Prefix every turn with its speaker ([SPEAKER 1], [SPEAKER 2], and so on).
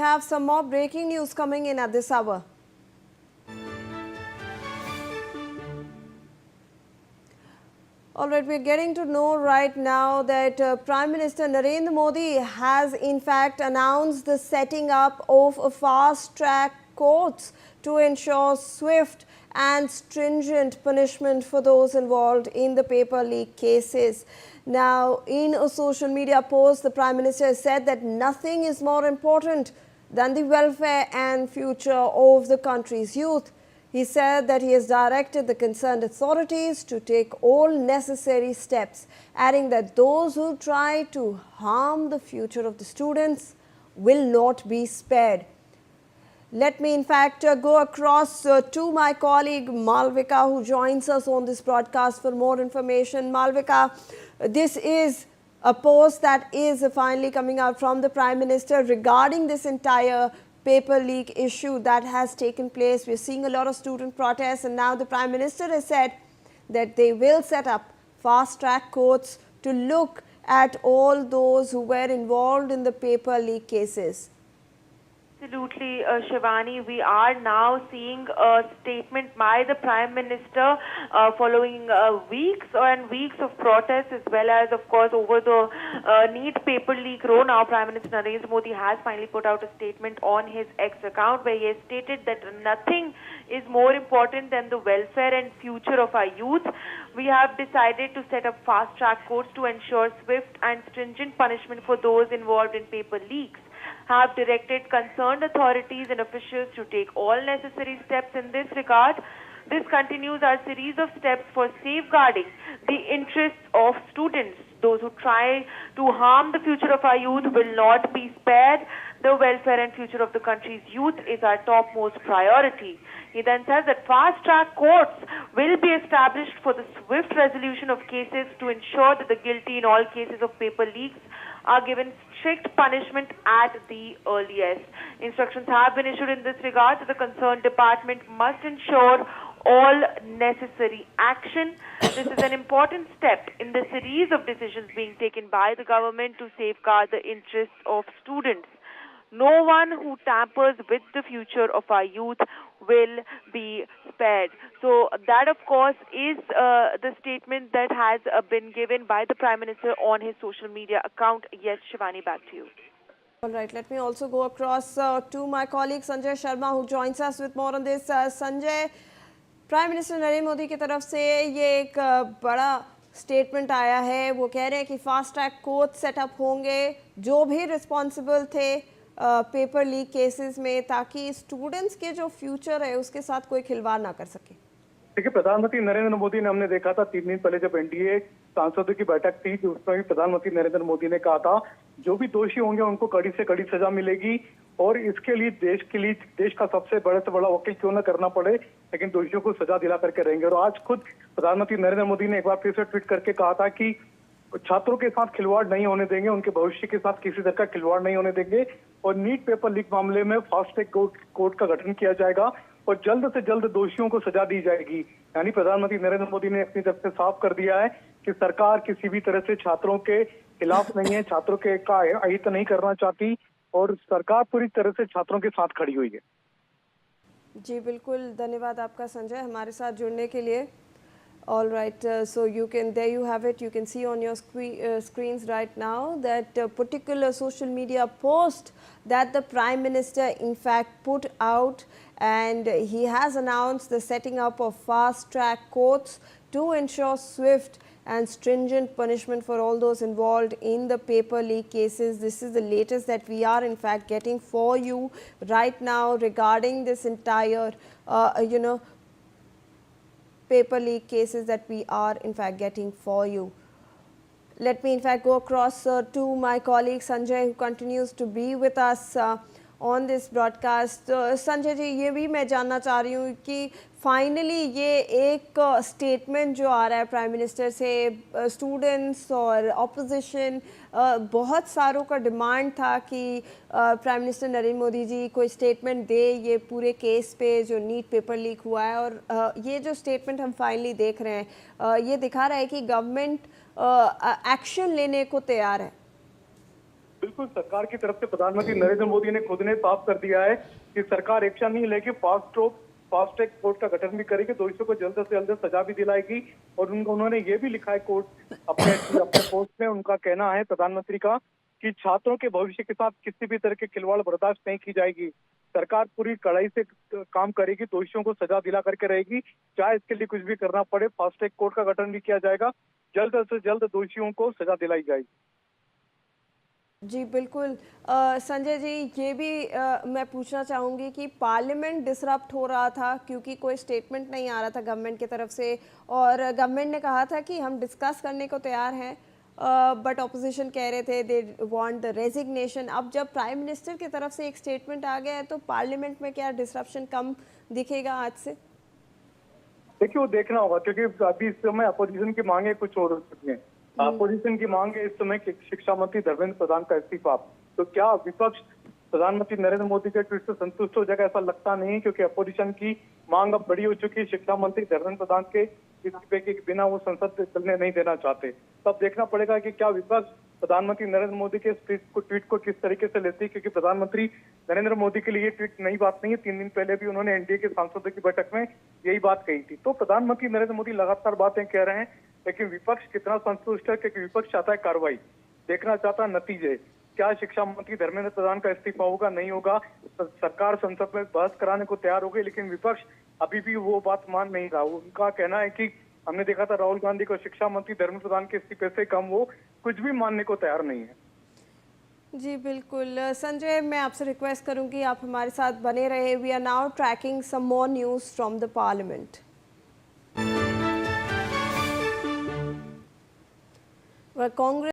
[SPEAKER 1] have some more breaking news coming in at this hour. All right, we're getting to know right now that Prime Minister Narendra Modi has in fact announced the setting up of a fast-track courts to ensure swift and stringent punishment for those involved in the paper leak cases. Now, in a social media post, the Prime Minister has said that nothing is more important than the welfare and future of the country's youth. He said that he has directed the concerned authorities to take all necessary steps, adding that those who try to harm the future of the students will not be spared. Let me in fact go across to my colleague Malvika, who joins us on this broadcast for more information. Malvika, this is a post that is finally coming out from the Prime Minister regarding this entire paper leak issue that has taken place. We're seeing a lot of student protests, and now the Prime Minister has said that they will set up fast-track courts to look at all those who were involved in the paper leak cases.
[SPEAKER 2] Absolutely, Shivani. We are now seeing a statement by the Prime Minister following weeks and weeks of protests, as well as, of course, over the NEET paper leak row. Now, Prime Minister Narendra Modi has finally put out a statement on his X account where he has stated that nothing is more important than the welfare and future of our youth. We have decided to set up fast-track courts to ensure swift and stringent punishment for those involved in paper leaks. Have directed concerned authorities and officials to take all necessary steps in this regard. This continues our series of steps for safeguarding the interests of students. Those who try to harm the future of our youth will not be spared. The welfare and future of the country's youth is our topmost priority. He then says that fast-track courts will be established for the swift resolution of cases to ensure that the guilty in all cases of paper leaks are given strict punishment at the earliest. Instructions have been issued in this regard, so the concerned department must ensure all necessary action. This is an important step in the series of decisions being taken by the government to safeguard the interests of students. No one who tampers with the future of our youth will be spared. So that, of course, is the statement that has been given by the Prime Minister on his social media account. Yes, Shivani, back to you.
[SPEAKER 1] All right, let me also go across to my colleague Sanjay Sharma, who joins us with more on this. Sanjay, prime minister Narendra Modi की तरफ से ये एक बड़ा statement आया है. वो कह रहे हैं कि फास्ट ट्रैक कोर्ट सेटअप होंगे जो भी रिस्पॉन्सिबल थे पेपर लीक केसेस में, ताकि स्टूडेंट्स के जो फ्यूचर है उसके साथ कोई खिलवाड़ ना कर सके.
[SPEAKER 3] देखिए, प्रधानमंत्री नरेंद्र मोदी ने, हमने देखा था 3 दिन पहले जब एनडीए सांसदों की बैठक थी, उसमें भी प्रधानमंत्री नरेंद्र मोदी ने कहा था जो भी दोषी होंगे उनको कड़ी से कड़ी सजा मिलेगी, और इसके लिए देश का सबसे बड़े से बड़ा वकील क्यों न करना पड़े, लेकिन दोषियों को सजा दिला करके रहेंगे. और आज खुद प्रधानमंत्री नरेंद्र मोदी ने एक बार फिर से ट्वीट करके कहा था कि छात्रों के साथ खिलवाड़ नहीं होने देंगे, उनके भविष्य के साथ किसी तरह का खिलवाड़ नहीं होने देंगे, और नीट पेपर लीक मामले में फास्ट ट्रैक कोर्ट का गठन किया जाएगा और जल्द से जल्द दोषियों को सजा दी जाएगी. यानी प्रधानमंत्री नरेंद्र मोदी ने अपनी तरफ से साफ कर दिया है कि सरकार किसी भी तरह से छात्रों के खिलाफ नहीं है, छात्रों के का अहित नहीं करना चाहती, और सरकार पूरी तरह से छात्रों के साथ खड़ी हुई है.
[SPEAKER 1] जी बिल्कुल, धन्यवाद आपका संजय हमारे साथ जुड़ने के लिए. All right, so there you have it. You can see on your screens right now that particular social media post that the Prime Minister in fact put out, and he has announced the setting up of fast-track courts to ensure swift and stringent punishment for all those involved in the paper leak cases. This is the latest that we are in fact getting for you right now regarding this entire, paper leak cases that we are in fact getting for you. Let me in fact go across to my colleague Sanjay, who continues to be with us on this broadcast. Sanjay ji, ये भी मैं जानना चाह रही हूँ कि finally ये एक स्टेटमेंट जो आ रहा है प्राइम मिनिस्टर से, स्टूडेंट्स और ऑपोजिशन, बहुत सारों का डिमांड था कि प्राइम मिनिस्टर नरेंद्र मोदी जी कोई स्टेटमेंट दे ये पूरे केस पे जो नीट पेपर लीक हुआ है, और ये जो स्टेटमेंट हम फाइनली देख रहे हैं ये दिखा रहा है कि गवर्नमेंट एक्शन लेने को तैयार है.
[SPEAKER 3] बिल्कुल, सरकार की तरफ से प्रधानमंत्री नरेंद्र मोदी ने खुद ने साफ कर दिया है कि सरकार एक्शन नहीं लेगी, फास्ट ट्रैक कोर्ट का गठन भी करेगी, दोषियों को जल्द से जल्द सजा भी दिलाएगी। और उन्होंने ये भी लिखा है कोर्ट अपने पोस्ट में, उनका कहना है प्रधानमंत्री का कि छात्रों के भविष्य के साथ किसी भी तरह के खिलवाड़ बर्दाश्त नहीं की जाएगी। सरकार पूरी कड़ाई से काम करेगी, दोषियों को सजा दिला करके रहेगी, चाहे इसके लिए कुछ भी करना पड़े। फास्ट ट्रैक कोर्ट का गठन भी किया जाएगा, जल्द से जल्द दोषियों को सजा दिलाई जाएगी।
[SPEAKER 1] जी बिल्कुल। संजय जी, ये भी मैं पूछना चाहूँगी कि पार्लियामेंट डिसरप्ट हो रहा था क्योंकि कोई स्टेटमेंट नहीं आ रहा था गवर्नमेंट की तरफ से, और गवर्नमेंट ने कहा था कि हम डिस्कस करने को तैयार हैं, बट ऑपोजिशन कह रहे थे दे वांट द रेजिग्नेशन। अब जब प्राइम मिनिस्टर की तरफ से एक स्टेटमेंट आ गया है तो पार्लियामेंट में क्या डिसरप्शन कम दिखेगा आज से?
[SPEAKER 3] देखिए, वो देखना होगा, क्योंकि अभी इस समय अपोजिशन की मांगे कुछ और हो चुकी हैं। अपोजिशन की मांग है इस समय कि शिक्षा मंत्री धर्मेंद्र प्रधान का इस्तीफा। तो क्या विपक्ष प्रधानमंत्री नरेंद्र मोदी के ट्वीट से संतुष्ट हो जाएगा? ऐसा लगता नहीं, क्योंकि अपोजिशन की मांग अब बड़ी हो चुकी है। शिक्षा मंत्री धर्मेंद्र प्रधान के इस्तीफे के बिना वो संसद से चलने नहीं देना चाहते। तब देखना पड़ेगा कि क्या विपक्ष प्रधानमंत्री नरेंद्र मोदी के ट्वीट को किस तरीके से लेती है, क्योंकि प्रधानमंत्री नरेंद्र मोदी के लिए ट्वीट नई बात नहीं है। 3 दिन पहले भी उन्होंने एनडीए के सांसदों की बैठक में यही बात कही थी। तो प्रधानमंत्री नरेंद्र मोदी लगातार बातें कह रहे हैं, लेकिन विपक्ष कितना संतुष्ट है? क्योंकि विपक्ष चाहता है कार्रवाई, देखना चाहता है नतीजे। क्या शिक्षा मंत्री धर्मेंद्र प्रधान का इस्तीफा होगा, नहीं होगा? सरकार संसद में बहस कराने को तैयार हो गई, लेकिन विपक्ष अभी भी वो बात मान नहीं रहा। उनका कहना है कि हमने देखा था राहुल गांधी को शिक्षा मंत्री धर्मेंद्र प्रधान के इस्तीफे से कम वो कुछ भी मानने को तैयार नहीं है।
[SPEAKER 1] जी बिल्कुल। संजय, मैं आपसे रिक्वेस्ट करूंगी आप हमारे साथ बने रहे। We are now tracking some more news from the parliament. Congress